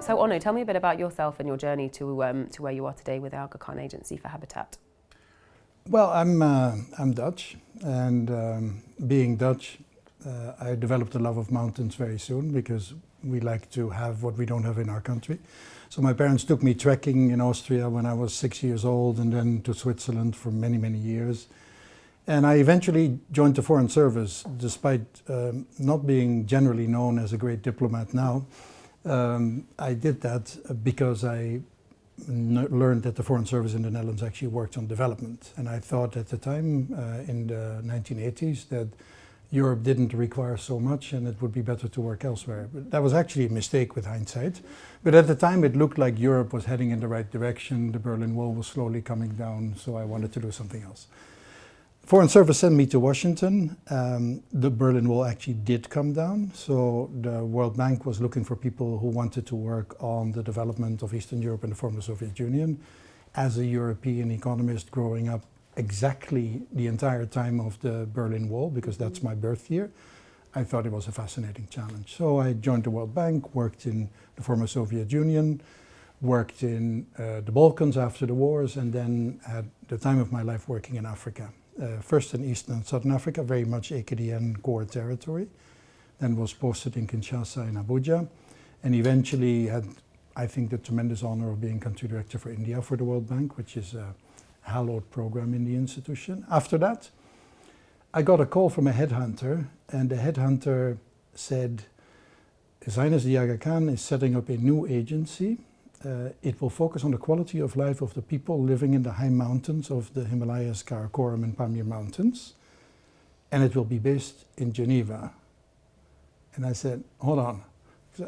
So Onno, tell me a bit about yourself and your journey to where you are today with the Aga Khan Agency for Habitat. Well, I'm Dutch, and being Dutch, I developed a love of mountains very soon because we like to have what we don't have in our country. So my parents took me trekking in Austria when I was 6 years old, and then to Switzerland for many, many years. And I eventually joined the Foreign Service, despite not being generally known as a great diplomat now. I did that because I learned that the Foreign Service in the Netherlands actually worked on development. And I thought at the time, in the 1980s, that Europe didn't require so much and it would be better to work elsewhere. But that was actually a mistake with hindsight. But at the time it looked like Europe was heading in the right direction. The Berlin Wall was slowly coming down, so I wanted to do something else. Foreign Service sent me to Washington. The Berlin Wall actually did come down, so the World Bank was looking for people who wanted to work on the development of Eastern Europe and the former Soviet Union. As a European economist growing up exactly the entire time of the Berlin Wall, because that's my birth year, I thought it was a fascinating challenge. So I joined the World Bank, worked in the former Soviet Union, worked in the Balkans after the wars, and then had the time of my life working in Africa. First in Eastern and Southern Africa, very much AKDN core territory, then was posted in Kinshasa and Abuja, and eventually had, I think, the tremendous honor of being country director for India for the World Bank, which is a hallowed program in the institution. After that, I got a call from a headhunter, and the headhunter said, His Highness the Aga Khan is setting up a new agency. It will focus on the quality of life of the people living in the high mountains of the Himalayas, Karakoram and Pamir Mountains, and it will be based in Geneva. And I said, hold on,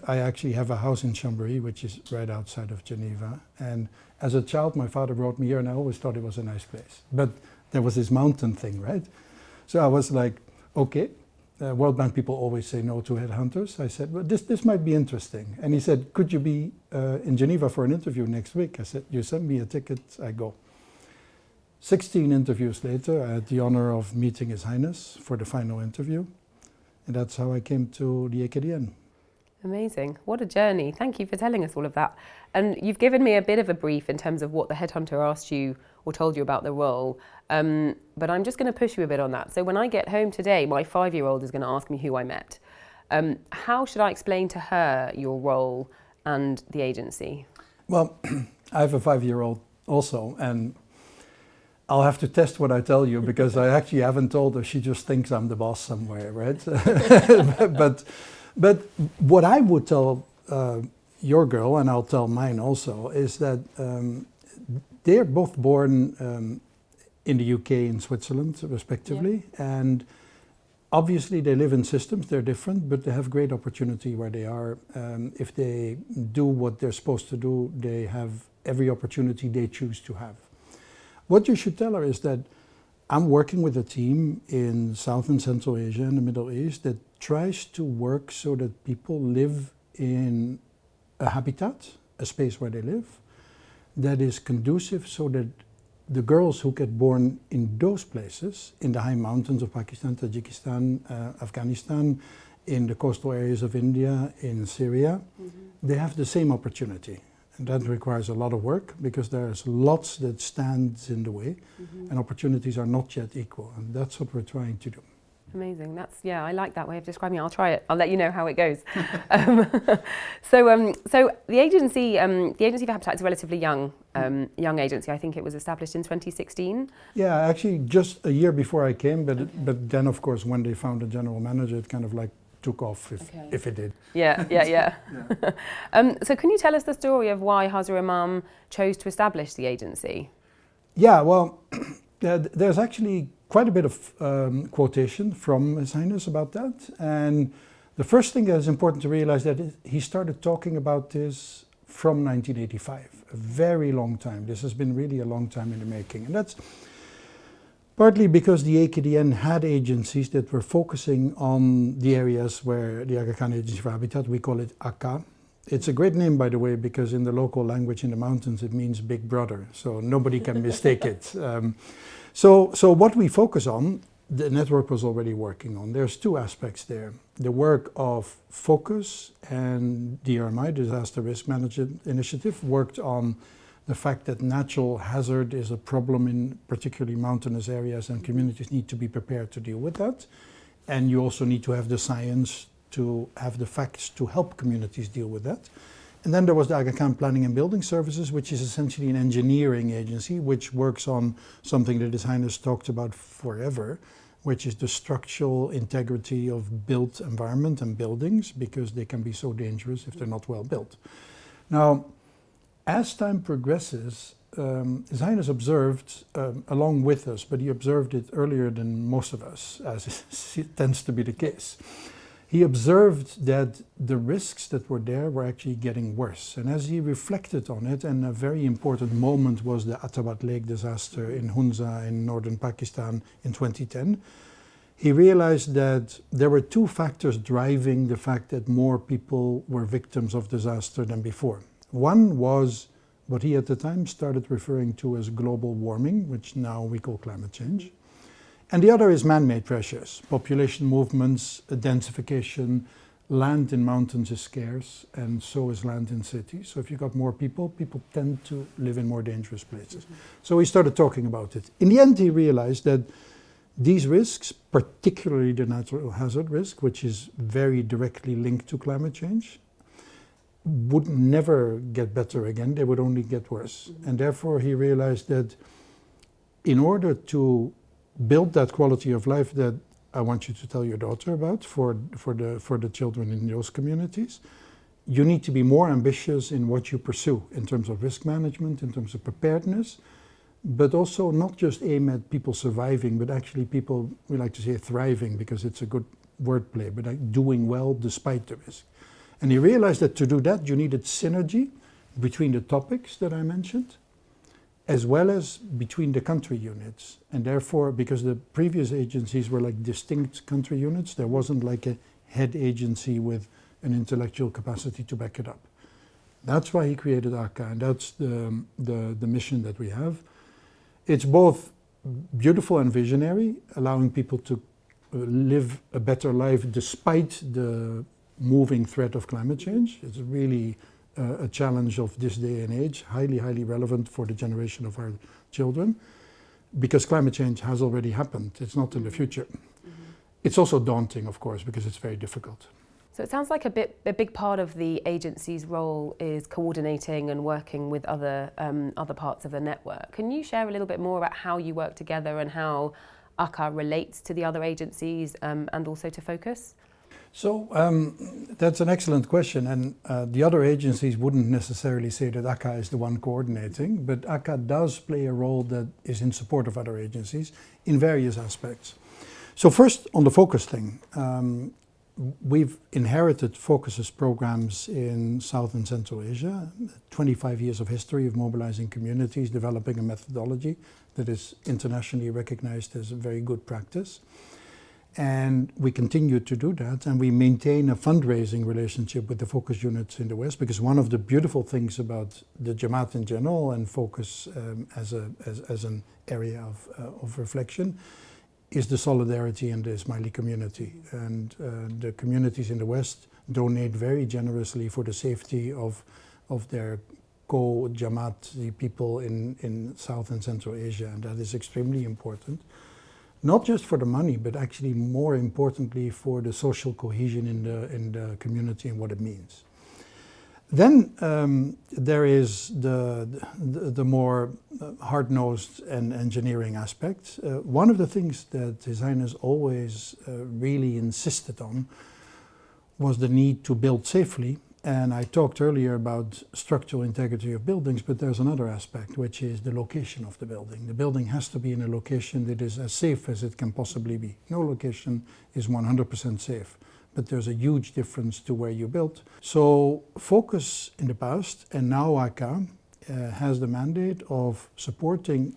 I actually have a house in Chambéry, which is right outside of Geneva, and as a child my father brought me here and I always thought it was a nice place. But there was this mountain thing, right? So I was like, okay. World Bank people always say no to headhunters. I said, well, this might be interesting. And he said, could you be in Geneva for an interview next week? I said, you send me a ticket, I go. 16 interviews later, I had the honor of meeting His Highness for the final interview. And that's how I came to the AKDN. Amazing. What a journey. Thank you for telling us all of that. And you've given me a bit of a brief in terms of what the headhunter asked you or told you about the role. But I'm just going to push you a bit on that. So when I get home today, my 5-year-old is going to ask me who I met. How should I explain to her your role and the agency? Well, I have a 5-year-old also, and I'll have to test what I tell you because I actually haven't told her. She just thinks I'm the boss somewhere, right? But what I would tell your girl, and I'll tell mine also, is that they're both born in the UK and Switzerland, respectively, yeah. And obviously they live in systems, they're different, but they have great opportunity where they are. If they do what they're supposed to do, they have every opportunity they choose to have. What you should tell her is that I'm working with a team in South and Central Asia and the Middle East that tries to work so that people live in a habitat, a space where they live, that is conducive so that the girls who get born in those places, in the high mountains of Pakistan, Tajikistan, Afghanistan, in the coastal areas of India, in Syria, they have the same opportunity. And that requires a lot of work because there's lots that stands in the way and opportunities are not yet equal. And that's what we're trying to do. Amazing. Yeah, I like that way of describing it. I'll try it. I'll let you know how it goes. So the agency for Habitat is a relatively young agency. I think it was established in 2016. Yeah, actually just a year before I came, but then of course when they found a general manager, it kind of like took off if it did. Yeah. So can you tell us the story of why Hazur Imam chose to establish the agency? Yeah, well, there's actually quite a bit of quotation from His Highness about that. And the first thing that is important to realize that he started talking about this from 1985, a very long time. This has been really a long time in the making. And that's partly because the AKDN had agencies that were focusing on the areas where the Aga Khan Agency for Habitat, we call it AKAH. It's a great name, by the way, because in the local language in the mountains it means big brother, so nobody can mistake it. So what we focus on the network was already working on. There's two aspects there. The work of FOCUS and DRMI, Disaster Risk Management Initiative, worked on the fact that natural hazard is a problem in particularly mountainous areas, and communities need to be prepared to deal with that. And you also need to have the science to have the facts to help communities deal with that. And then there was the Aga Khan Planning and Building Services, which is essentially an engineering agency which works on something that His Highness talked about forever, which is the structural integrity of built environment and buildings, because they can be so dangerous if they're not well built. Now, as time progresses, His Highness observed, along with us, but he observed it earlier than most of us, as tends to be the case. He observed that the risks that were there were actually getting worse. And as he reflected on it, and a very important moment was the Atabat Lake disaster in Hunza in northern Pakistan in 2010, he realized that there were two factors driving the fact that more people were victims of disaster than before. One was what he at the time started referring to as global warming, which now we call climate change. And the other is man-made pressures, population movements, densification. Land in mountains is scarce, and so is land in cities. So if you've got more people, people tend to live in more dangerous places. So he started talking about it. In the end, he realized that these risks, particularly the natural hazard risk, which is very directly linked to climate change, would never get better again. They would only get worse. And therefore, he realized that in order to build that quality of life that I want you to tell your daughter about for the children in those communities, you need to be more ambitious in what you pursue in terms of risk management, in terms of preparedness, but also not just aim at people surviving, but actually people, we like to say thriving because it's a good wordplay, but like doing well despite the risk. And he realized that to do that, you needed synergy between the topics that I mentioned, as well as between the country units. And therefore, because the previous agencies were like distinct country units, there wasn't like a head agency with an intellectual capacity to back it up. That's why he created AKAH, and that's the mission that we have. It's both beautiful and visionary, allowing people to live a better life despite the moving threat of climate change. It's really a challenge of this day and age, highly, highly relevant for the generation of our children, because climate change has already happened. It's not in the future. It's also daunting, of course, because it's very difficult. So it sounds like a big part of the agency's role is coordinating and working with other parts of the network. Can you share a little bit more about how you work together and how AKAH relates to the other agencies and also to FOCUS? So that's an excellent question, and the other agencies wouldn't necessarily say that AKAH is the one coordinating, but AKAH does play a role that is in support of other agencies in various aspects. So first, on the FOCUS thing, we've inherited FOCUS's programs in South and Central Asia, 25 years of history of mobilizing communities, developing a methodology that is internationally recognized as a very good practice. And we continue to do that, and we maintain a fundraising relationship with the FOCUS units in the West, because one of the beautiful things about the Jamaat in general and FOCUS as an area of reflection is the solidarity in the Ismaili community. And the communities in the West donate very generously for the safety of their co-Jamaat people in South and Central Asia, and that is extremely important. Not just for the money, but actually more importantly for the social cohesion in the community and what it means. Then there is the more hard-nosed and engineering aspect. One of the things that His Highness always really insisted on was the need to build safely. And I talked earlier about structural integrity of buildings, but there's another aspect, which is the location of the building. The building has to be in a location that is as safe as it can possibly be. No location is 100% safe, but there's a huge difference to where you build. So FOCUS in the past, and now AKAH, has the mandate of supporting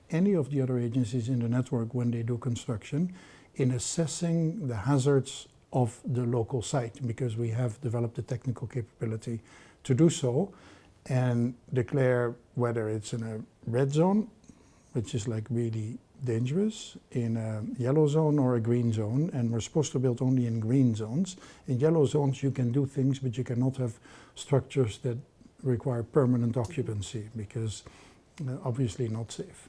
any of the other agencies in the network when they do construction in assessing the hazards of the local site, because we have developed the technical capability to do so and declare whether it's in a red zone, which is like really dangerous in a yellow zone or a green zone, and we're supposed to build only in green zones. In yellow zones you can do things, but you cannot have structures that require permanent occupancy, because obviously not safe.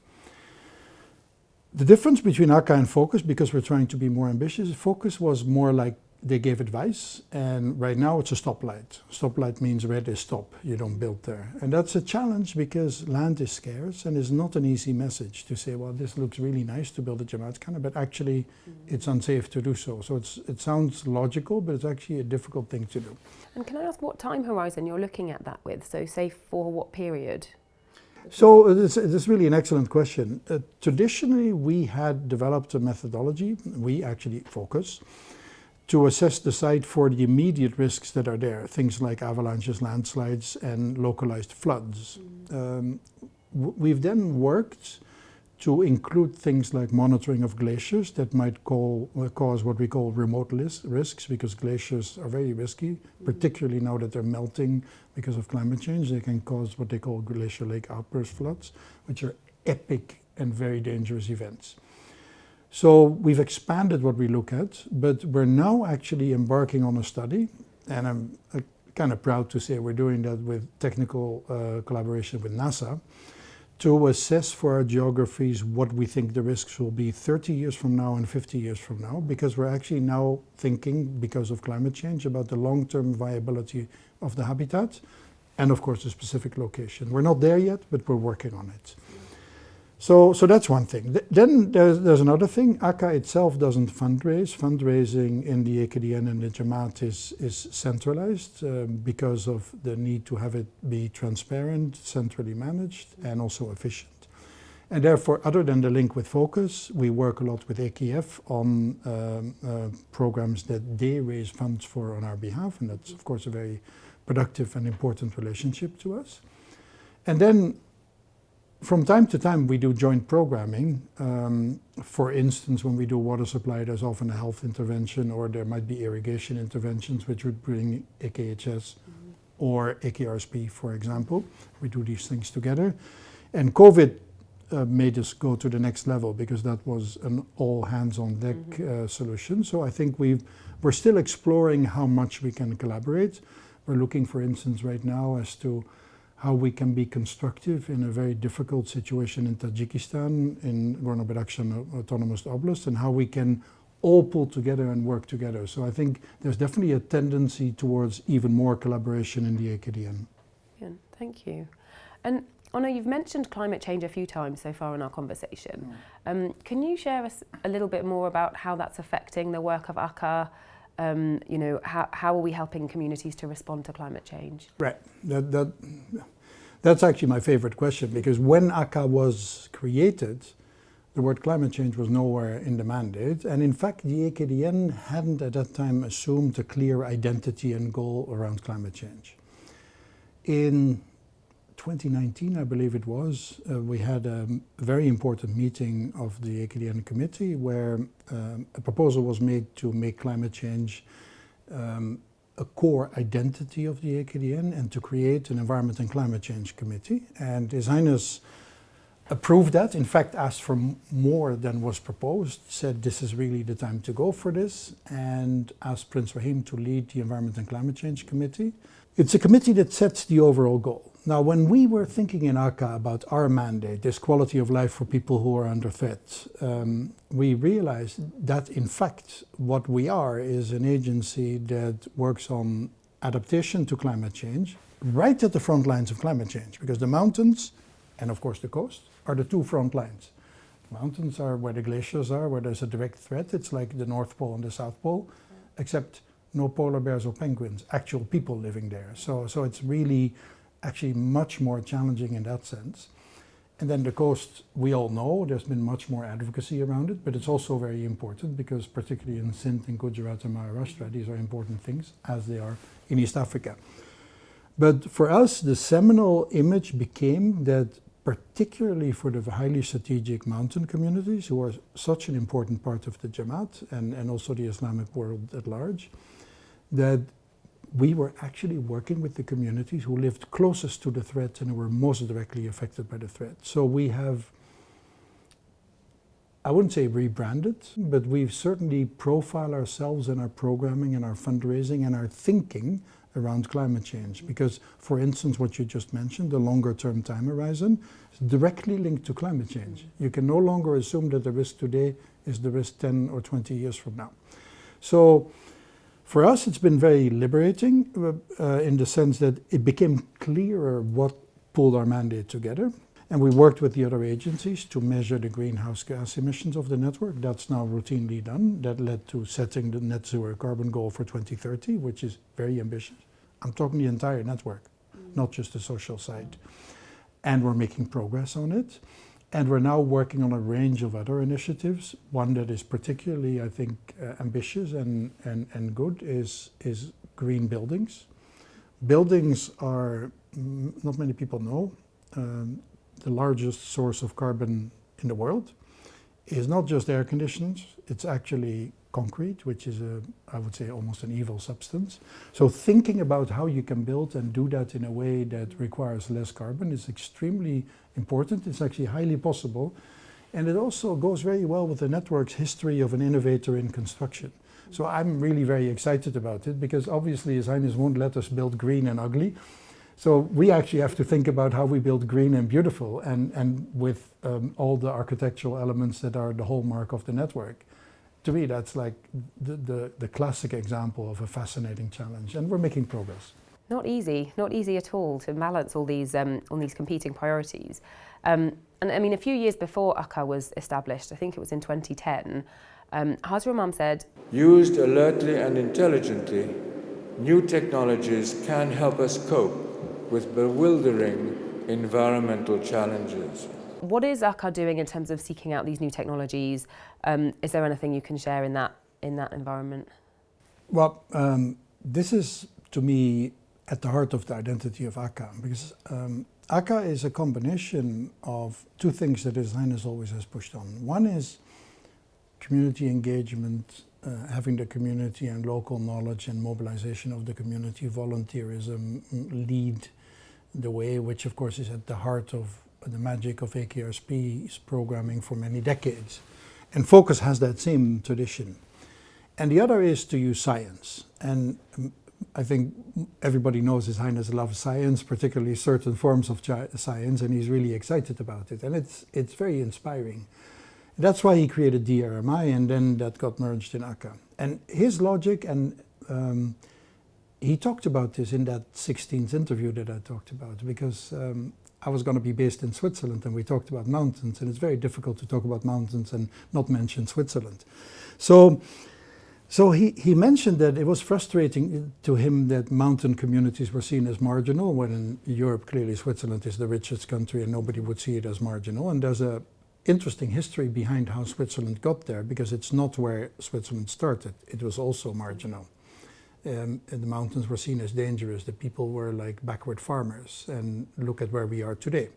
The difference between AKAH and Focus, because we're trying to be more ambitious, Focus was more like they gave advice, and right now it's a stoplight. Stoplight means red is stop, you don't build there. And that's a challenge because land is scarce, and it's not an easy message to say, well, this looks really nice to build a Jamaat, but actually it's unsafe to do so. So it sounds logical, but it's actually a difficult thing to do. And can I ask what time horizon you're looking at that with? So say for what period? So this is really an excellent question. Traditionally, we had developed a methodology, we actually Focus, to assess the site for the immediate risks that are there, things like avalanches, landslides, and localized floods. We've then worked to include things like monitoring of glaciers that might cause what we call remote risks, because glaciers are very risky, particularly now that they're melting because of climate change. They can cause what they call glacier lake outburst floods, which are epic and very dangerous events. So we've expanded what we look at, but we're now actually embarking on a study, and I'm kind of proud to say we're doing that with technical collaboration with NASA, to assess for our geographies what we think the risks will be 30 years from now and 50 years from now, because we're actually now thinking, because of climate change, about the long-term viability of the habitat and of course the specific location. We're not there yet, but we're working on it. So that's one thing. Then there's another thing. AKAH itself doesn't fundraise. Fundraising in the AKDN and the Jamaat is centralized because of the need to have it be transparent, centrally managed, and also efficient. And therefore, other than the link with Focus, we work a lot with AKF on programs that they raise funds for on our behalf, and that's of course a very productive and important relationship to us. And then from time to time we do joint programming. For instance, when we do water supply, there's often a health intervention, or there might be irrigation interventions which would bring AKHS or AKRSP, for example. We do these things together. And COVID made us go to the next level, because that was an all hands on deck solution. So I think we're still exploring how much we can collaborate. We're looking, for instance, right now as to how we can be constructive in a very difficult situation in Tajikistan, in Gorno-Badakhshan Autonomous Oblast, and how we can all pull together and work together. So I think there's definitely a tendency towards even more collaboration in the AKDN. Yeah, thank you. And Onno, you've mentioned climate change a few times so far in our conversation. Can you share us a little bit more about how that's affecting the work of AKAH? You know, how are we helping communities to respond to climate change? Right. That's actually my favorite question, because when AKAH was created, the word climate change was nowhere in the mandate. And in fact, the AKDN hadn't at that time assumed a clear identity and goal around climate change. In 2019, I believe it was, we had a very important meeting of the AKDN committee where a proposal was made to make climate change a core identity of the AKDN and to create an Environment and Climate Change Committee. And His Highness approved that, in fact asked for more than was proposed, said this is really the time to go for this, and asked Prince Rahim to lead the Environment and Climate Change Committee. It's a committee that sets the overall goal. Now, when we were thinking in AKAH about our mandate, this quality of life for people who are under threat, we realized that in fact what we are is an agency that works on adaptation to climate change, right at the front lines of climate change, because the mountains and of course the coast are the two front lines. The mountains are where the glaciers are, where there's a direct threat. It's like the North Pole and the South Pole, except no polar bears or penguins, actual people living there. So it's really actually much more challenging in that sense. And then the coast, we all know, there's been much more advocacy around it, but it's also very important because particularly in Sindh and Gujarat and Maharashtra, these are important things, as they are in East Africa. But for us, the seminal image became that particularly for the highly strategic mountain communities, who are such an important part of the Jamaat and also the Islamic world at large, that we were actually working with the communities who lived closest to the threat and who were most directly affected by the threat. So we have I wouldn't say rebranded, but we've certainly profiled ourselves in our programming and our fundraising and our thinking around climate change. Because, for instance, what you just mentioned, the longer term time horizon, is directly linked to climate change. You can no longer assume that the risk today is the risk 10 or 20 years from now. So for us, it's been very liberating in the sense that it became clearer what pulled our mandate together. And we worked with the other agencies to measure the greenhouse gas emissions of the network. That's now routinely done. That led to setting the net zero carbon goal for 2030, which is very ambitious. I'm talking the entire network, not just the social side. And we're making progress on it. And we're now working on a range of other initiatives. One that is particularly, I think, ambitious and good is green buildings. Buildings are, not many people know, the largest source of carbon in the world is not just air conditioners, it's actually concrete, which is I would say almost an evil substance. So thinking about how you can build and do that in a way that requires less carbon is extremely important. It's actually highly possible. And it also goes very well with the network's history of an innovator in construction. So I'm really very excited about it because obviously His Highness won't let us build green and ugly. So we actually have to think about how we build green and beautiful and with all the architectural elements that are the hallmark of the network. To me, that's like the classic example of a fascinating challenge, and we're making progress. Not easy at all to balance all these competing priorities. And I mean, a few years before AKAH was established, I think it was in 2010, Hazra Imam said, "Used alertly and intelligently, new technologies can help us cope with bewildering environmental challenges." What is AKAH doing in terms of seeking out these new technologies? Is there anything you can share in that environment? Well, this is to me at the heart of the identity of AKAH, because AKAH is a combination of two things that His Highness always has pushed on. One is community engagement, having the community and local knowledge and mobilization of the community, volunteerism lead the way, which of course is at the heart of the magic of AKRSP's programming for many decades. And Focus has that same tradition. And the other is to use science. And I think everybody knows His Highness loves science, particularly certain forms of science, and he's really excited about it. And it's very inspiring. That's why he created DRMI, and then that got merged in AKAH. And his logic, and he talked about this in that 16th interview that I talked about, because I was going to be based in Switzerland and we talked about mountains, and it's very difficult to talk about mountains and not mention Switzerland. So he mentioned that it was frustrating to him that mountain communities were seen as marginal, when in Europe clearly Switzerland is the richest country and nobody would see it as marginal. And there's a interesting history behind how Switzerland got there, because it's not where Switzerland started. It was also marginal. And the mountains were seen as dangerous. The people were like backward farmers, and look at where we are today.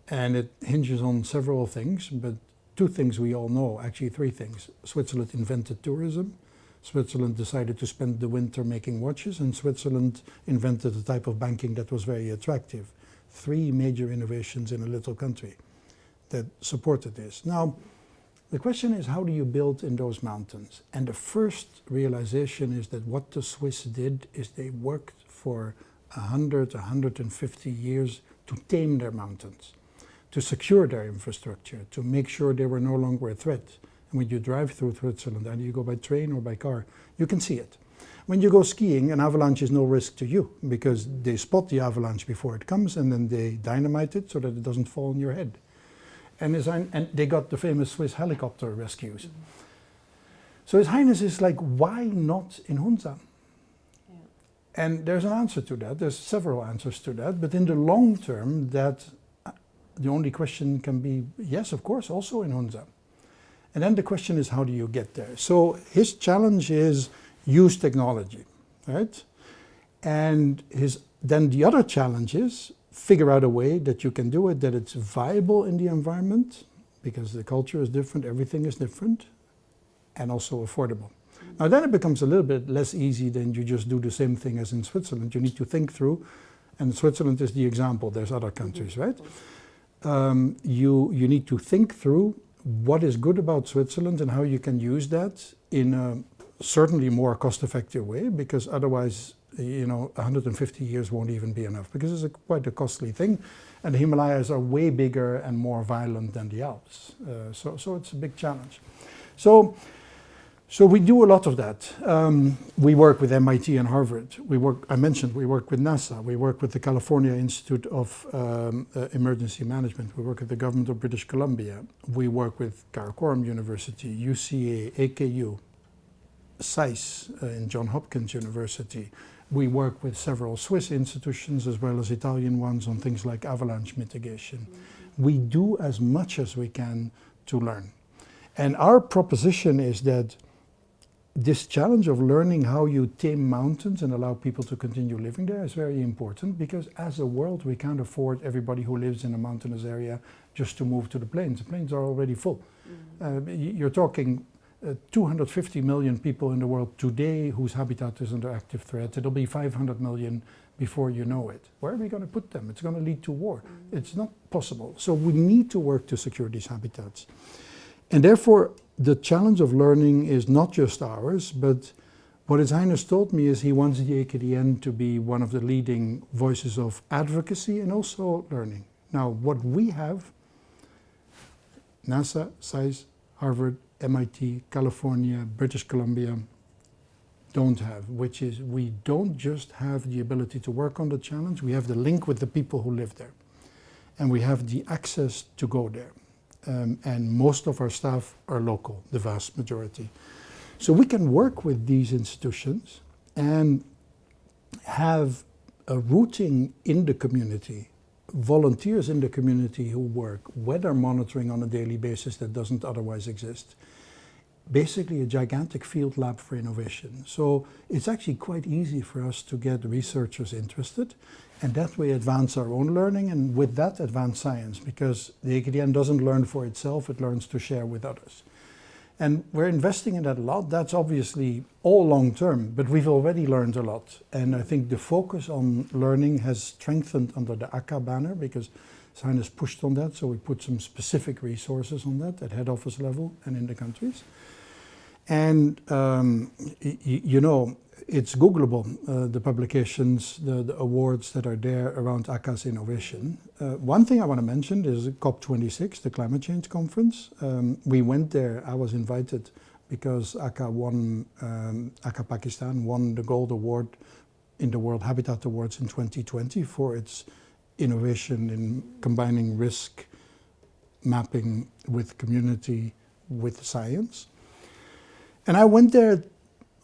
And it hinges on several things, but two things we all know, actually three things. Switzerland invented tourism. Switzerland decided to spend the winter making watches, and Switzerland invented a type of banking that was very attractive. Three major innovations in a little country that supported this. Now, the question is, how do you build in those mountains? And the first realization is that what the Swiss did is they worked for 100, 150 years to tame their mountains, to secure their infrastructure, to make sure they were no longer a threat. And when you drive through Switzerland, either you go by train or by car, you can see it. When you go skiing, an avalanche is no risk to you, because they spot the avalanche before it comes and then they dynamite it so that it doesn't fall on your head. And they got the famous Swiss helicopter rescues. So His Highness is like, why not in Hunza? Yeah. And there's an answer to that. There's several answers to that. But in the long term, that the only question can be, yes, of course, also in Hunza. And then the question is, how do you get there? So his challenge is use technology, right? And then the other challenge is figure out a way that you can do it, that it's viable in the environment, because the culture is different, everything is different, and also affordable. Now then it becomes a little bit less easy than you just do the same thing as in Switzerland. You need to think through, and Switzerland is the example, there's other countries, right? You need to think through what is good about Switzerland and how you can use that in a certainly more cost-effective way, because otherwise, 150 years won't even be enough, because it's quite a costly thing, and the Himalayas are way bigger and more violent than the Alps. So it's a big challenge. So we do a lot of that. We work with MIT and Harvard. We work with NASA. We work with the California Institute of Emergency Management. We work with the government of British Columbia. We work with Karakoram University, UCA, AKU, SAIS in Johns Hopkins University. We work with several Swiss institutions as well as Italian ones on things like avalanche mitigation. We do as much as we can to learn. And our proposition is that this challenge of learning how you tame mountains and allow people to continue living there is very important, because as a world we can't afford everybody who lives in a mountainous area just to move to the plains. The plains are already full. You're talking 250 million people in the world today whose habitat is under active threat. It'll be 500 million before you know it. Where are we going to put them? It's going to lead to war. It's not possible. So we need to work to secure these habitats. And therefore, the challenge of learning is not just ours, but what His Highness told me is he wants the AKDN to be one of the leading voices of advocacy and also learning. Now, what we have, NASA, SAIS, Harvard, MIT, California, British Columbia, don't have, which is we don't just have the ability to work on the challenge, we have the link with the people who live there. And we have the access to go there. And most of our staff are local, the vast majority. So we can work with these institutions and have a routing in the community, volunteers in the community who work weather monitoring on a daily basis that doesn't otherwise exist. Basically a gigantic field lab for innovation. So it's actually quite easy for us to get researchers interested, and that way advance our own learning, and with that advance science, because the AKDN doesn't learn for itself, it learns to share with others. And we're investing in that a lot. That's obviously all long term, but we've already learned a lot. And I think the focus on learning has strengthened under the AKAH banner, because His Highness pushed on that, so we put some specific resources on that at head office level and in the countries. And it's Googleable, the publications, the awards that are there around AKAH's innovation. One thing I want to mention is COP26, the climate change conference. We went there, I was invited because AKAH Pakistan won the Gold Award in the World Habitat Awards in 2020 for its innovation in combining risk mapping with community, with science. And I went there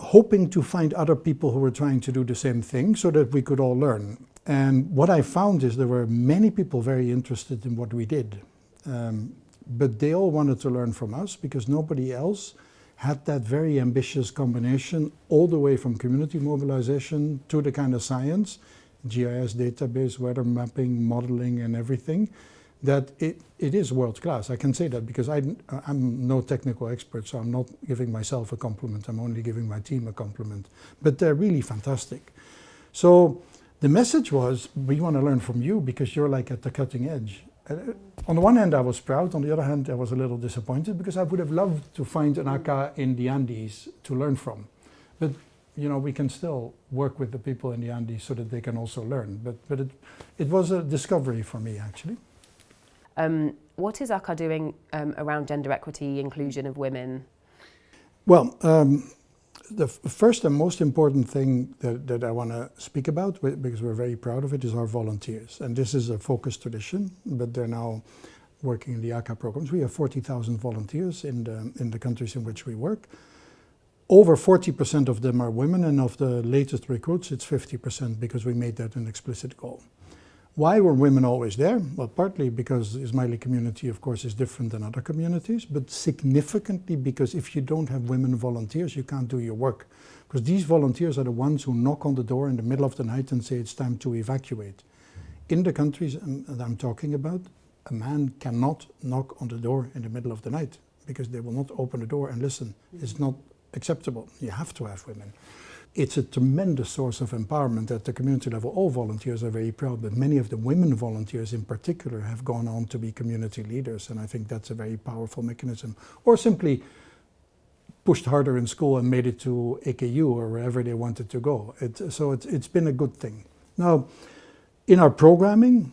hoping to find other people who were trying to do the same thing so that we could all learn. And what I found is there were many people very interested in what we did. But they all wanted to learn from us because nobody else had that very ambitious combination all the way from community mobilization to the kind of science, GIS database, weather mapping, modeling and everything, that it is world class. I can say that because I'm no technical expert, so I'm not giving myself a compliment, I'm only giving my team a compliment. But they're really fantastic. So the message was, we want to learn from you because you're like at the cutting edge. On the one hand I was proud, on the other hand I was a little disappointed because I would have loved to find an AKAH in the Andes to learn from. But we can still work with the people in the Andes so that they can also learn. But it was a discovery for me actually. What is AKAH doing around gender equity, inclusion of women? Well, the first and most important thing that I want to speak about, because we're very proud of it, is our volunteers. And this is a focused tradition, but they're now working in the AKAH programs. We have 40,000 volunteers in the countries in which we work. Over 40% of them are women, and of the latest recruits, it's 50% because we made that an explicit goal. Why were women always there? Well, partly because the Ismaili community, of course, is different than other communities, but significantly because if you don't have women volunteers, you can't do your work. Because these volunteers are the ones who knock on the door in the middle of the night and say it's time to evacuate. In the countries that I'm talking about, a man cannot knock on the door in the middle of the night because they will not open the door and listen. It's not acceptable. You have to have women. It's a tremendous source of empowerment at the community level. All volunteers are very proud, but many of the women volunteers in particular have gone on to be community leaders, and I think that's a very powerful mechanism. Or simply pushed harder in school and made it to AKU or wherever they wanted to go. So it's been a good thing. Now, in our programming,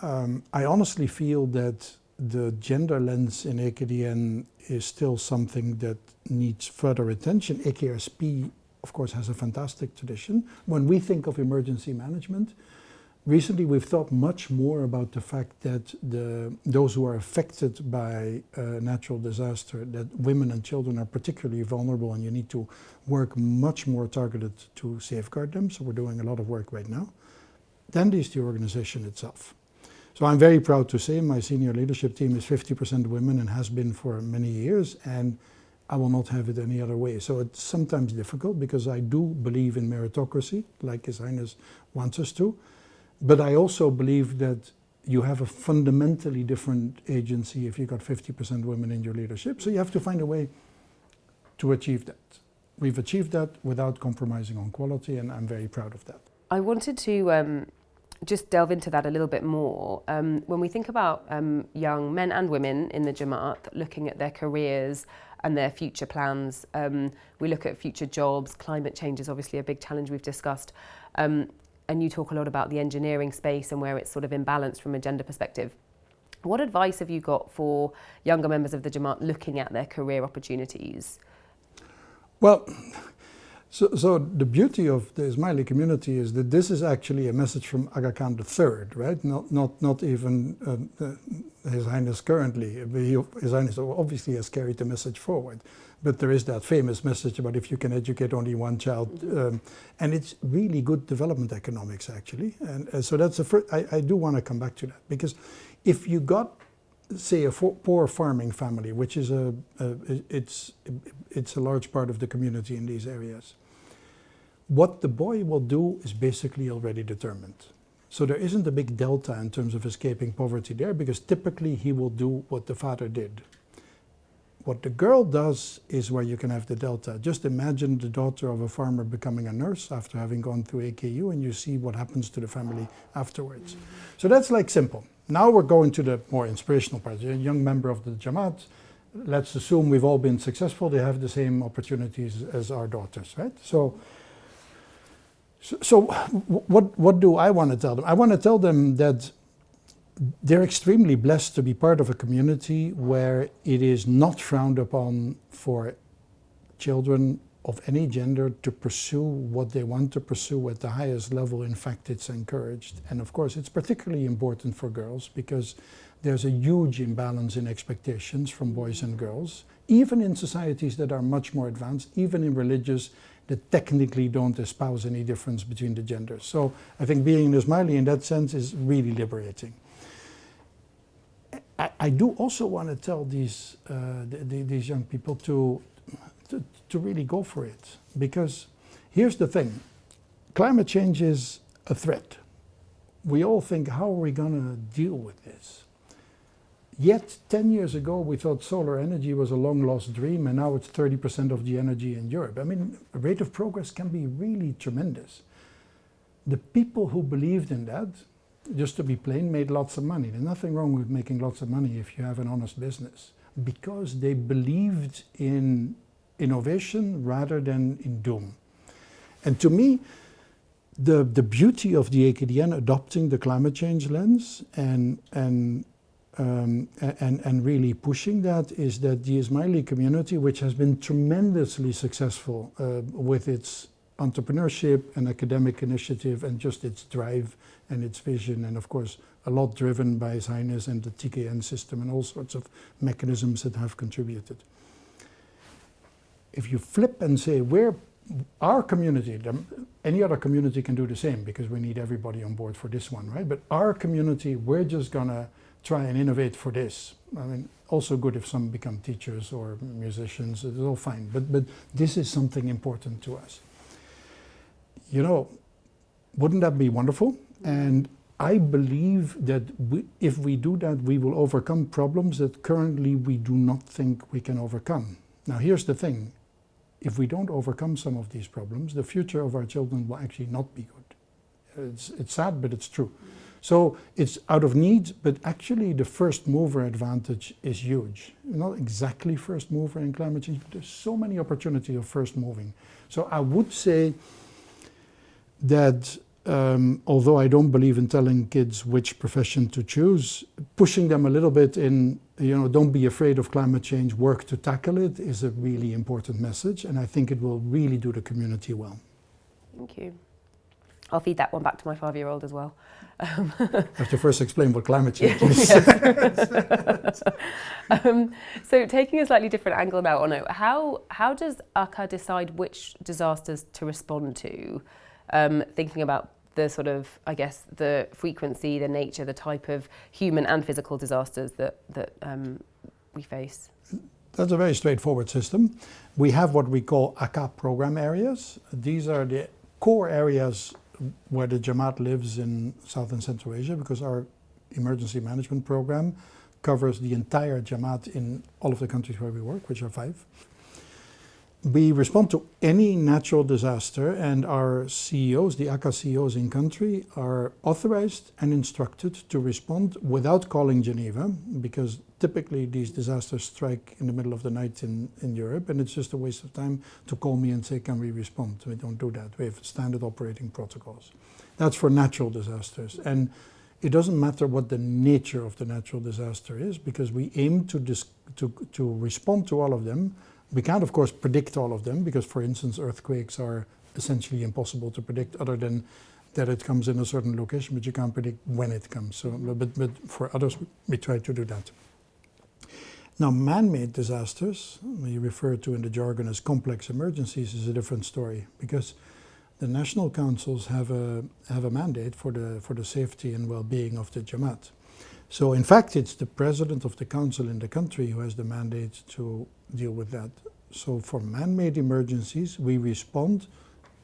I honestly feel that the gender lens in AKDN is still something that needs further attention. AKRSP, of course, has a fantastic tradition. When we think of emergency management, recently we've thought much more about the fact that those who are affected by natural disaster, that women and children are particularly vulnerable, and you need to work much more targeted to safeguard them. So we're doing a lot of work right now. Then there's the organization itself. So I'm very proud to say my senior leadership team is 50% women and has been for many years, and I will not have it any other way. So it's sometimes difficult because I do believe in meritocracy, like His Highness wants us to, but I also believe that you have a fundamentally different agency if you've got 50% women in your leadership. So you have to find a way to achieve that. We've achieved that without compromising on quality, and I'm very proud of that. I wanted to just delve into that a little bit more. When we think about young men and women in the Jamaat looking at their careers and their future plans, we look at future jobs. Climate change is obviously a big challenge we've discussed. And you talk a lot about the engineering space and where it's sort of imbalanced from a gender perspective. What advice have you got for younger members of the Jamaat looking at their career opportunities? Well, so the beauty of the Ismaili community is that this is actually a message from Aga Khan III, right? Not even His Highness currently. His Highness obviously has carried the message forward, but there is that famous message about if you can educate only one child, and it's really good development economics actually. And so that's the first. I do want to come back to that, because if you got, say, a poor farming family, which is it's a large part of the community in these areas, what the boy will do is basically already determined. So there isn't a big delta in terms of escaping poverty there, because typically he will do what the father did. What the girl does is where you can have the delta. Just imagine the daughter of a farmer becoming a nurse after having gone through AKU, and you see what happens to the family afterwards. So that's like simple. Now we're going to the more inspirational part. A young member of the Jamaat, let's assume we've all been successful, they have the same opportunities as our daughters, right? So what do I want to tell them? I want to tell them that they're extremely blessed to be part of a community where it is not frowned upon for children of any gender to pursue what they want to pursue at the highest level. In fact, it's encouraged. And of course, it's particularly important for girls because there's a huge imbalance in expectations from boys and girls, even in societies that are much more advanced, even in religious that technically don't espouse any difference between the genders. So I think being an Ismaili in that sense is really liberating. I do also want to tell these young people to really go for it, because here's the thing, climate change is a threat. We all think, how are we going to deal with this? Yet 10 years ago we thought solar energy was a long lost dream, and now it's 30% of the energy in Europe. I mean, the rate of progress can be really tremendous. The people who believed in that, just to be plain, made lots of money. There's nothing wrong with making lots of money if you have an honest business, because they believed in innovation rather than in doom. And to me, the beauty of the AKDN adopting the climate change lens and really pushing that is that the Ismaili community, which has been tremendously successful with its entrepreneurship and academic initiative and just its drive and its vision, and of course a lot driven by His Highness and the TKN system and all sorts of mechanisms that have contributed. If you flip and say, our community, any other community can do the same because we need everybody on board for this one, right? But our community, we're just gonna try and innovate for this. I mean, also good if some become teachers or musicians, it's all fine, but this is something important to us. You know, wouldn't that be wonderful? And I believe that if we do that, we will overcome problems that currently we do not think we can overcome. Now here's the thing, if we don't overcome some of these problems, the future of our children will actually not be good. It's sad, but it's true. So it's out of need, but actually the first mover advantage is huge. Not exactly first mover in climate change, but there's so many opportunities of first moving. So I would say that although I don't believe in telling kids which profession to choose, pushing them a little bit in, don't be afraid of climate change, work to tackle it, is a really important message, and I think it will really do the community well. Thank you. I'll feed that one back to my 5-year-old as well. I have to first explain what climate change is. So taking a slightly different angle now, Onno, how does AKAH decide which disasters to respond to? Thinking about the sort of, I guess, the frequency, the nature, the type of human and physical disasters that we face? That's a very straightforward system. We have what we call AKAH program areas. These are the core areas where the Jamaat lives in South and Central Asia, because our emergency management program covers the entire Jamaat in all of the countries where we work, which are 5. We respond to any natural disaster, and our CEOs, the AKAH CEOs in country, are authorized and instructed to respond without calling Geneva, because typically these disasters strike in the middle of the night in Europe, and it's just a waste of time to call me and say, can we respond? We don't do that. We have standard operating protocols. That's for natural disasters. And it doesn't matter what the nature of the natural disaster is, because we aim to respond to all of them. We can't, of course, predict all of them, because, for instance, earthquakes are essentially impossible to predict, other than that it comes in a certain location, but you can't predict when it comes. So, but for others, we try to do that. Now, man-made disasters, we refer to in the jargon as complex emergencies, is a different story, because the national councils have a mandate for the safety and well-being of the Jamaat. So, in fact, it's the president of the council in the country who has the mandate to deal with that. So, for man-made emergencies, we respond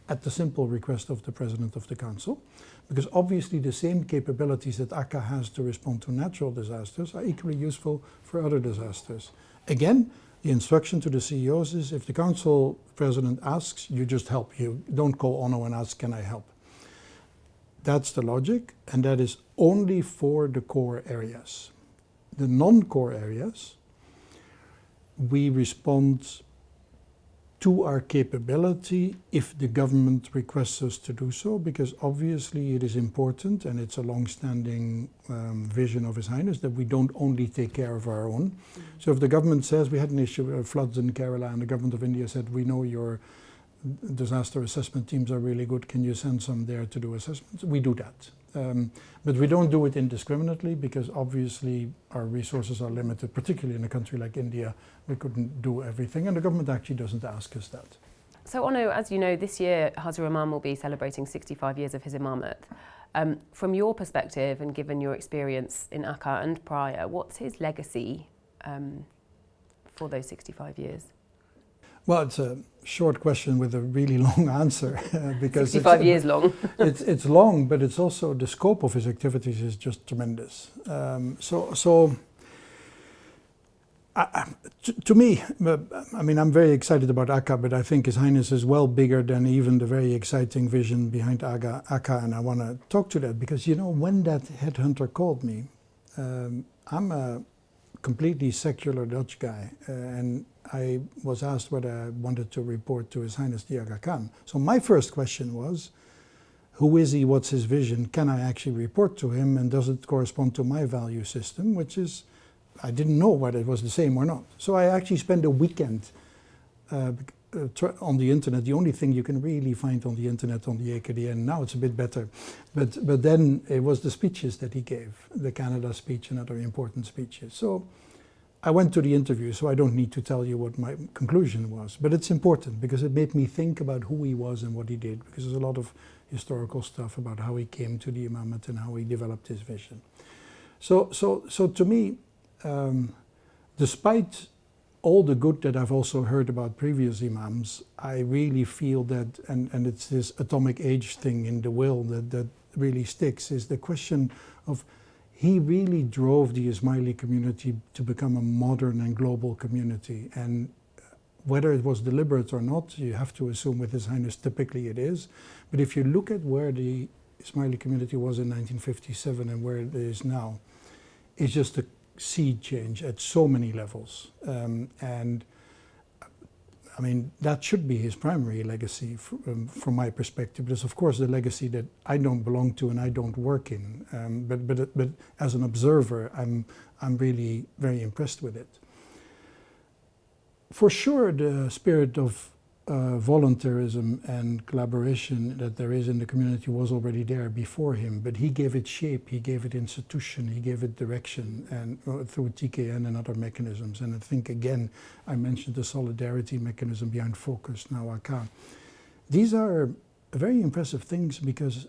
at the simple request of the president of the council, because obviously the same capabilities that AKAH has to respond to natural disasters are equally useful for other disasters. Again, the instruction to the CEOs is, if the council president asks, you just help. You don't call Onno and ask, can I help? That's the logic, and that is only for the core areas. The non-core areas, we respond to our capability if the government requests us to do so, because obviously it is important, and it's a long-standing vision of His Highness, that we don't only take care of our own. So if the government says, we had an issue of floods in Kerala, and the government of India said, we know your disaster assessment teams are really good, can you send some there to do assessments? We do that. But we don't do it indiscriminately, because obviously our resources are limited, particularly in a country like India. We couldn't do everything, and the government actually doesn't ask us that. So Onno, as you know, this year Hazur Imam will be celebrating 65 years of his imamate. From your perspective, and given your experience in AKAH and prior, what's his legacy for those 65 years? Well, it's a short question with a really long answer, because 65 years long. it's long, but it's also, the scope of his activities is just tremendous. To me, I mean, I'm very excited about AKAH, but I think His Highness is well bigger than even the very exciting vision behind AKAH, and I want to talk to that, because, when that headhunter called me, I'm a completely secular Dutch guy, and I was asked whether I wanted to report to His Highness the Aga Khan. So my first question was, who is he, what's his vision, can I actually report to him, and does it correspond to my value system, which is, I didn't know whether it was the same or not. So I actually spent a weekend on the internet, the only thing you can really find on the internet on the AKDN. Now it's a bit better, but then it was the speeches that he gave, the Canada speech and other important speeches. So I went to the interview, so I don't need to tell you what my conclusion was, but it's important because it made me think about who he was and what he did, because there's a lot of historical stuff about how he came to the imamate and how he developed his vision. So to me, despite all the good that I've also heard about previous imams, I really feel that, and it's this atomic age thing in the will that really sticks, is the question of, he really drove the Ismaili community to become a modern and global community. And whether it was deliberate or not, you have to assume with His Highness typically it is. But if you look at where the Ismaili community was in 1957 and where it is now, it's just a sea change at so many levels. And I mean, that should be his primary legacy from my perspective. But it's of course the legacy that I don't belong to and I don't work in. But as an observer, I'm really very impressed with it. For sure, the spirit of voluntarism and collaboration that there is in the community was already there before him, but he gave it shape, he gave it institution, he gave it direction, and through TKN and other mechanisms. And I think, again, I mentioned the solidarity mechanism behind Focus, now AKAH. These are very impressive things because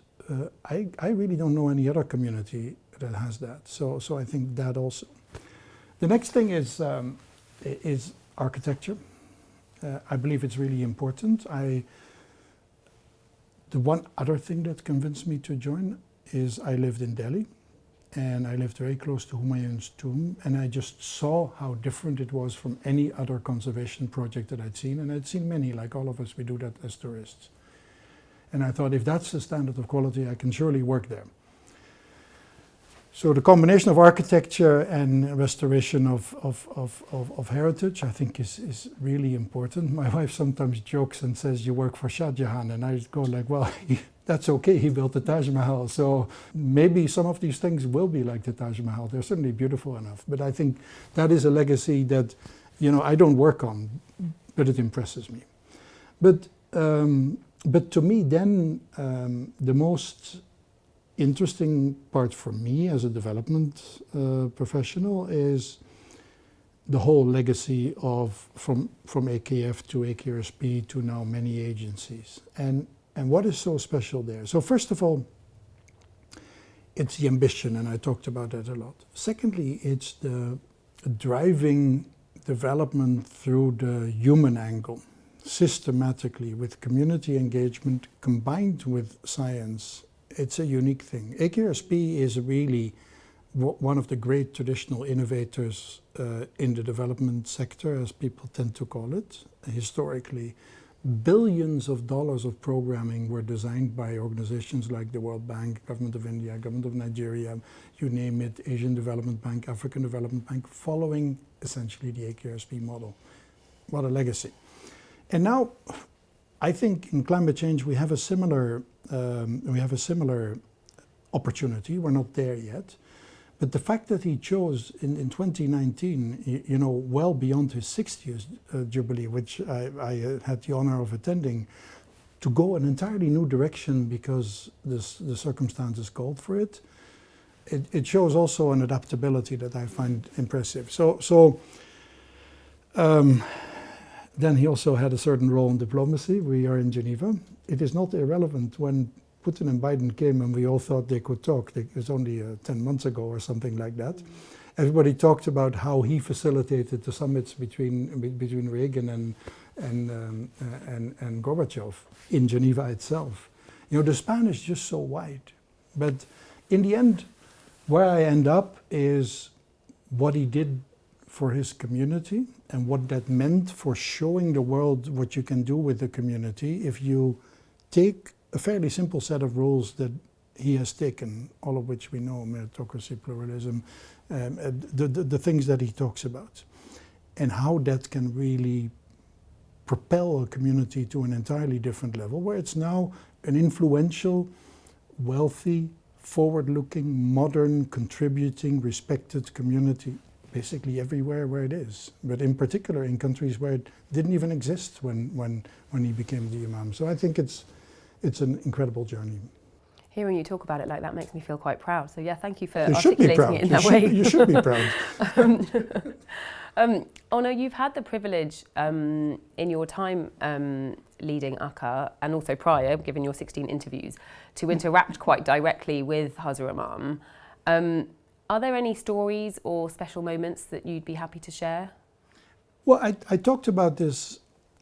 I really don't know any other community that has that. So I think that also. The next thing is architecture. I believe it's really important. The one other thing that convinced me to join is I lived in Delhi and I lived very close to Humayun's tomb, and I just saw how different it was from any other conservation project that I'd seen, and I'd seen many, like all of us, we do that as tourists. And I thought, if that's the standard of quality, I can surely work there. So the combination of architecture and restoration of heritage, I think is really important. My wife sometimes jokes and says, you work for Shah Jahan, and I go like, well, that's okay, he built the Taj Mahal. So maybe some of these things will be like the Taj Mahal. They're certainly beautiful enough. But I think that is a legacy that, you know, I don't work on, but it impresses me. But to me then, the most interesting part for me as a development professional is the whole legacy of from AKF to AKRSP to now many agencies. And what is so special there? So first of all, it's the ambition, and I talked about that a lot. Secondly, it's the driving development through the human angle, systematically with community engagement combined with science. It's a unique thing. AKRSP is really one of the great traditional innovators in the development sector, as people tend to call it. Historically, billions of dollars of programming were designed by organizations like the World Bank, Government of India, Government of Nigeria, you name it, Asian Development Bank, African Development Bank, following essentially the AKRSP model. What a legacy. And now, I think in climate change we have a similar opportunity. We're not there yet, but the fact that he chose in 2019, you know, well beyond his 60th jubilee, which I had the honor of attending, to go an entirely new direction because the circumstances called for it. It shows also an adaptability that I find impressive. Then he also had a certain role in diplomacy. We are in Geneva. It is not irrelevant when Putin and Biden came and we all thought they could talk. It was only 10 months ago or something like that. Everybody talked about how he facilitated the summits between Reagan and Gorbachev in Geneva itself. You know, the span is just so wide. But in the end, where I end up is what he did for his community and what that meant for showing the world what you can do with the community if you take a fairly simple set of rules that he has taken, all of which we know, meritocracy, pluralism, the things that he talks about, and how that can really propel a community to an entirely different level, where it's now an influential, wealthy, forward-looking, modern, contributing, respected community, basically everywhere where it is, but in particular in countries where it didn't even exist when he became the Imam. So I think it's an incredible journey. Hearing you talk about it like that makes me feel quite proud. So yeah, thank you for articulating it in that way. You should be proud. Onno, you've had the privilege in your time leading AKAH, and also prior, given your 16 interviews, to interact quite directly with Hazar Imam. Are there any stories or special moments that you'd be happy to share? Well, I talked about this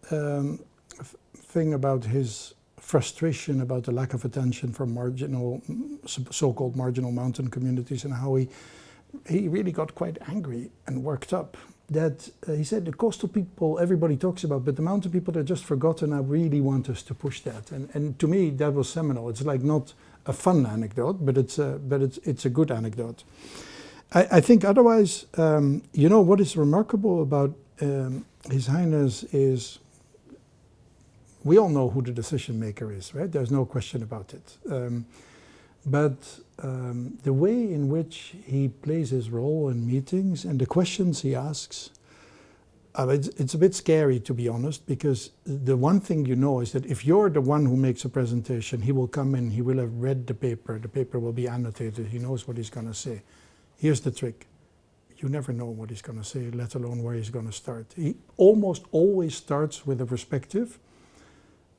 thing about his frustration about the lack of attention from so-called marginal mountain communities, and how he really got quite angry and worked up. that he said the coastal people everybody talks about, but the mountain people, they're just forgotten. I really want us to push that. And to me, that was seminal. It's like not a fun anecdote, but it's a good anecdote. I think otherwise, you know, what is remarkable about His Highness is we all know who the decision maker is, right? There's no question about it. But the way in which he plays his role in meetings and the questions he asks, it's a bit scary, to be honest, because the one thing you know is that if you're the one who makes a presentation, he will come in, he will have read the paper will be annotated, he knows what he's going to say. Here's the trick. You never know what he's going to say, let alone where he's going to start. He almost always starts with a perspective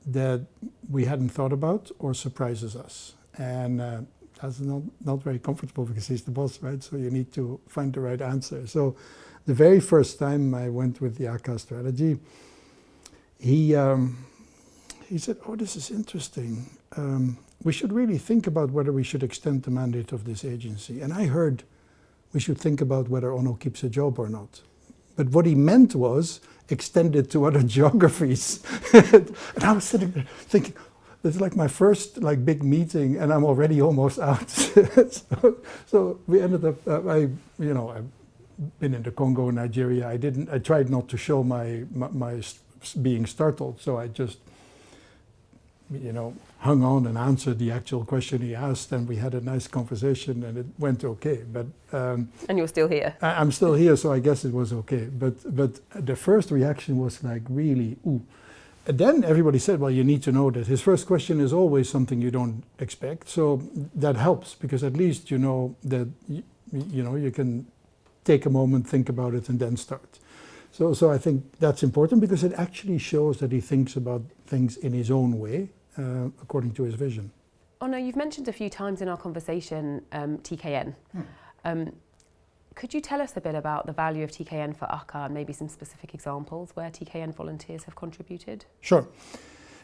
that we hadn't thought about or surprises us. And that's not very comfortable because he's the boss, right? So you need to find the right answer. So the very first time I went with the AKAH strategy, he said, oh, this is interesting. We should really think about whether we should extend the mandate of this agency. And I heard we should think about whether Onno keeps a job or not. But what he meant was extend it to other geographies. And I was sitting there thinking, it's like my first big meeting, and I'm already almost out. so we ended up. I've been in the Congo, Nigeria. I tried not to show my being startled. So I just, hung on and answered the actual question he asked, and we had a nice conversation, and it went okay. But and you're still here. I'm still here, so I guess it was okay. But the first reaction was like really ooh. And then everybody said, well, you need to know that his first question is always something you don't expect. So that helps, because at least you know that you can take a moment, think about it, and then start. So I think that's important, because it actually shows that he thinks about things in his own way, according to his vision. Onno, you've mentioned a few times in our conversation TKN. Could you tell us a bit about the value of TKN for AKAH and maybe some specific examples where TKN volunteers have contributed? Sure.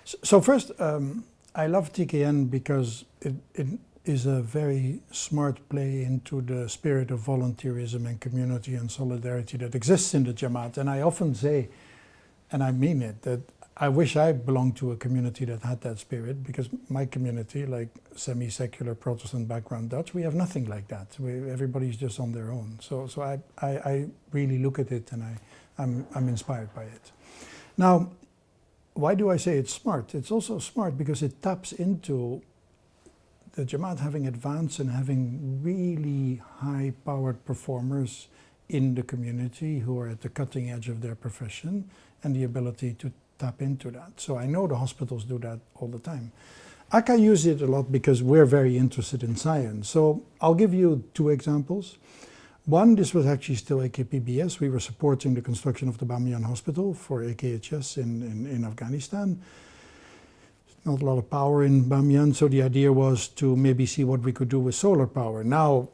So first, I love TKN because it is a very smart play into the spirit of volunteerism and community and solidarity that exists in the Jamaat. And I often say, and I mean it, that I wish I belonged to a community that had that spirit, because my community, like semi-secular Protestant background Dutch, we have nothing like that. Everybody's just on their own. So I really look at it, and I'm inspired by it. Now, why do I say it's smart? It's also smart because it taps into the Jamaat having advanced and having really high-powered performers in the community who are at the cutting edge of their profession, and the ability to tap into that. So I know the hospitals do that all the time. AKAH uses it a lot because we're very interested in science. So I'll give you two examples. One, this was actually still AKPBS. We were supporting the construction of the Bamiyan Hospital for AKHS in Afghanistan. Not a lot of power in Bamiyan, so the idea was to maybe see what we could do with solar power. Now,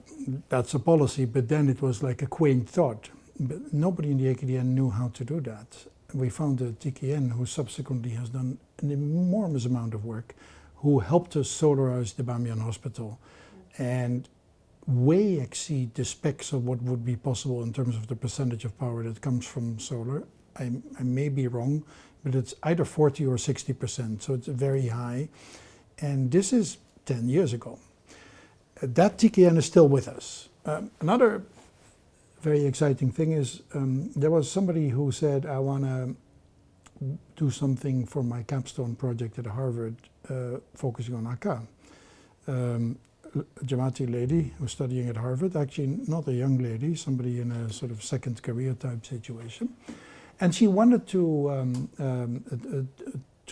that's a policy, but then it was like a quaint thought. But nobody in the AKDN knew how to do that. We found a TKN who subsequently has done an enormous amount of work, who helped us solarize the Bamiyan Hospital and way exceed the specs of what would be possible in terms of the percentage of power that comes from solar. I may be wrong, but it's either 40 or 60%, so it's very high. And this is 10 years ago. That TKN is still with us. Another very exciting thing is there was somebody who said, I want to do something for my capstone project at Harvard, focusing on AKAH. A Jamaati lady who's studying at Harvard, actually not a young lady, somebody in a sort of second career type situation. And she wanted to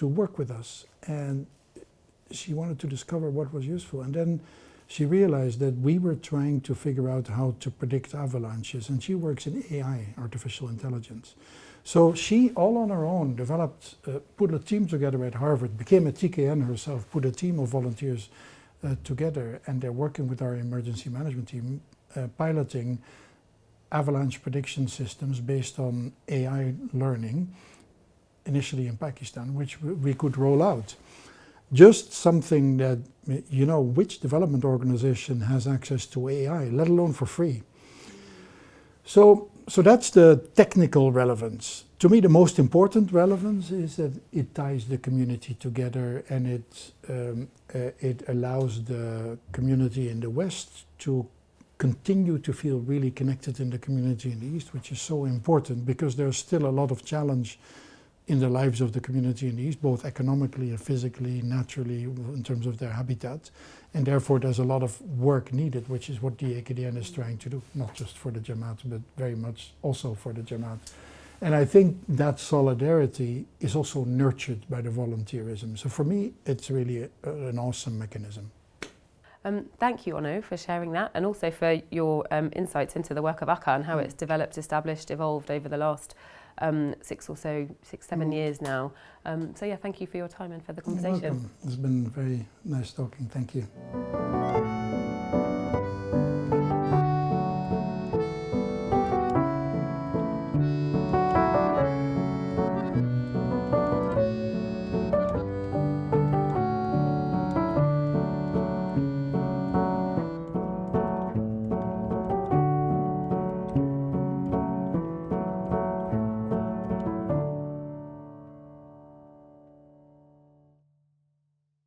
work with us, and she wanted to discover what was useful. And then she realized that we were trying to figure out how to predict avalanches, and she works in AI, artificial intelligence. So she, all on her own, developed, put a team together at Harvard, became a TKN herself, put a team of volunteers together, and they're working with our emergency management team, piloting avalanche prediction systems based on AI learning, initially in Pakistan, which we could roll out. Just something that, which development organization has access to AI, let alone for free? So So that's the technical relevance. To me, the most important relevance is that it ties the community together, and it allows the community in the West to continue to feel really connected in the community in the East, which is so important because there's still a lot of challenge in the lives of the community in the East, both economically and physically, naturally, in terms of their habitat. And therefore there's a lot of work needed, which is what the AKDN is trying to do, not just for the Jamaat, but very much also for the Jamaat. And I think that solidarity is also nurtured by the volunteerism. So for me, it's really an awesome mechanism. Thank you, Onno, for sharing that, and also for your insights into the work of AKAH and how it's developed, established, evolved over the last 7 years now. So yeah, thank you for your time and for the conversation. You're welcome. It's been very nice talking. Thank you.